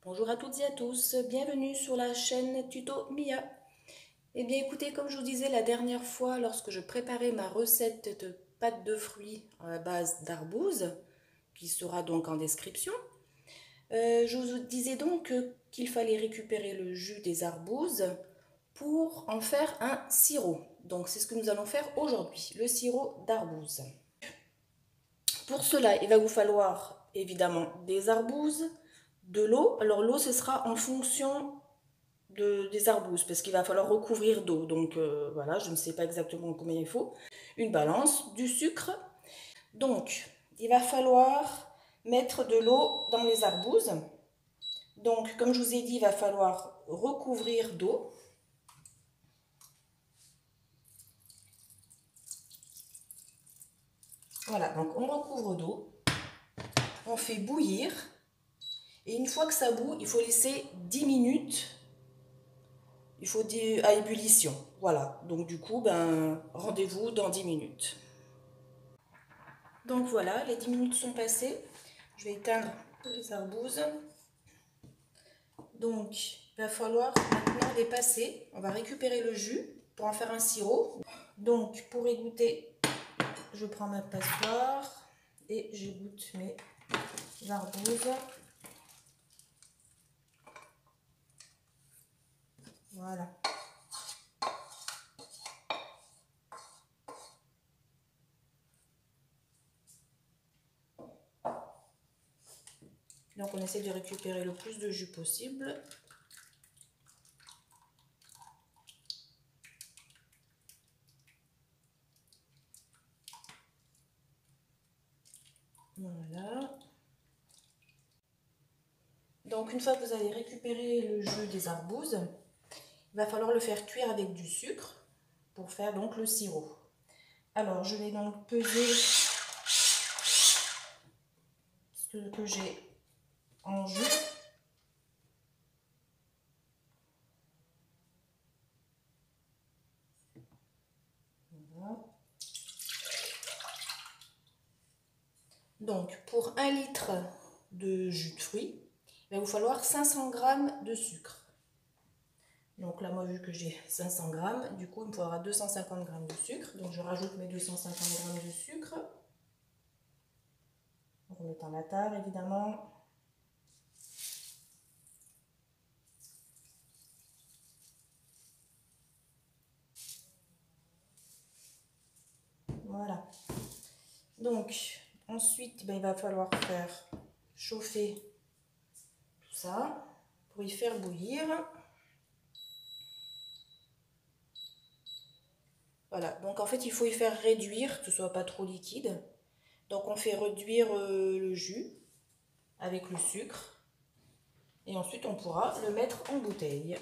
Bonjour à toutes et à tous, bienvenue sur la chaîne Tuto Mia. Eh bien écoutez, comme je vous disais la dernière fois lorsque je préparais ma recette de pâte de fruits à base d'arbouze, qui sera donc en description, je vous disais donc qu'il fallait récupérer le jus des arbouzes pour en faire un sirop. Donc c'est ce que nous allons faire aujourd'hui, le sirop d'arbouze. Pour cela, il va vous falloir évidemment des arbouzes, de l'eau. Alors l'eau, ce sera en fonction des arbouzes parce qu'il va falloir recouvrir d'eau. Donc voilà, je ne sais pas exactement combien il faut. Une balance, du sucre. Donc, il va falloir mettre de l'eau dans les arbouzes. Donc, comme je vous ai dit, il va falloir recouvrir d'eau. Voilà, donc on recouvre d'eau. On fait bouillir. Et une fois que ça bout, il faut laisser 10 minutes. Il faut dire à ébullition. Voilà, donc du coup, rendez-vous dans 10 minutes. Donc voilà, les 10 minutes sont passées. Je vais éteindre les arbouzes. Donc, il va falloir maintenant les passer. On va récupérer le jus pour en faire un sirop. Donc, pour égoutter, je prends ma passoire et j'égoutte mes arbouzes. Voilà. Donc, on essaie de récupérer le plus de jus possible. Voilà. Donc, une fois que vous avez récupéré le jus des arbouzes, il va falloir le faire cuire avec du sucre pour faire donc le sirop. Alors, je vais donc peser ce que j'ai en jus. Voilà. Donc, pour 1 litre de jus de fruits, il va vous falloir 500 g de sucre. Donc là, moi, vu que j'ai 500 g, du coup, il me faudra 250 g de sucre. Donc, je rajoute mes 250 g de sucre. En remettant la table, évidemment. Voilà. Donc, ensuite, il va falloir faire chauffer tout ça pour y faire bouillir. Voilà, donc en fait, il faut y faire réduire, que ce soit pas trop liquide. Donc, on fait réduire le jus avec le sucre. Et ensuite, on pourra le mettre en bouteille.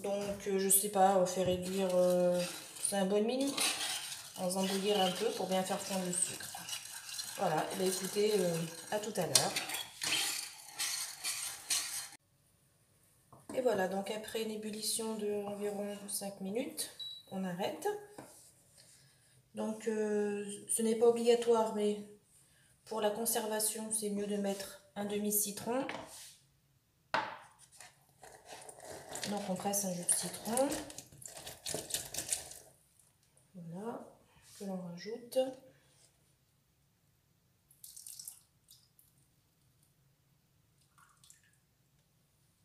Donc, je sais pas, on fait réduire 5 bonnes minutes. En faisant bouillir un peu pour bien faire fondre le sucre. Voilà, et bien écoutez, à tout à l'heure. Et voilà, donc après une ébullition de environ 5 minutes, on arrête. Donc, ce n'est pas obligatoire, mais pour la conservation, c'est mieux de mettre un demi-citron. Donc, on presse un jus de citron. Voilà, que l'on rajoute.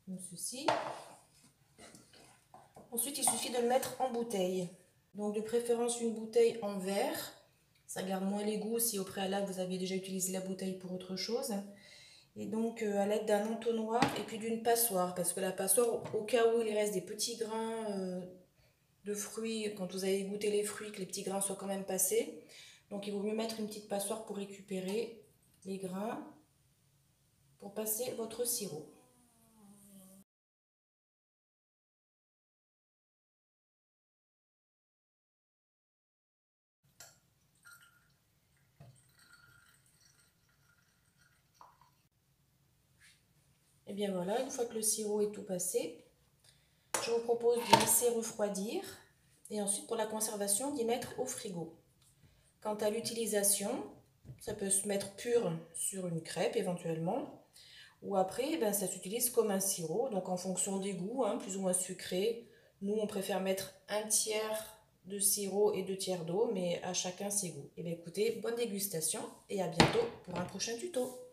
Comme ceci. Ensuite, il suffit de le mettre en bouteille. Donc, de préférence, une bouteille en verre. Ça garde moins les goûts si au préalable, vous aviez déjà utilisé la bouteille pour autre chose. Et donc, à l'aide d'un entonnoir et puis d'une passoire. Parce que la passoire, au cas où il reste des petits grains de fruits, quand vous avez goûté les fruits, que les petits grains soient quand même passés. Donc, il vaut mieux mettre une petite passoire pour récupérer les grains, pour passer votre sirop. Et bien voilà, une fois que le sirop est tout passé, je vous propose de laisser refroidir et ensuite pour la conservation d'y mettre au frigo. Quant à l'utilisation, ça peut se mettre pur sur une crêpe éventuellement Ou après, ben, ça s'utilise comme un sirop, donc en fonction des goûts, hein, plus ou moins sucré. Nous, on préfère mettre un tiers de sirop et 2 tiers d'eau, mais à chacun ses goûts. Et bien écoutez, bonne dégustation et à bientôt pour un prochain tuto.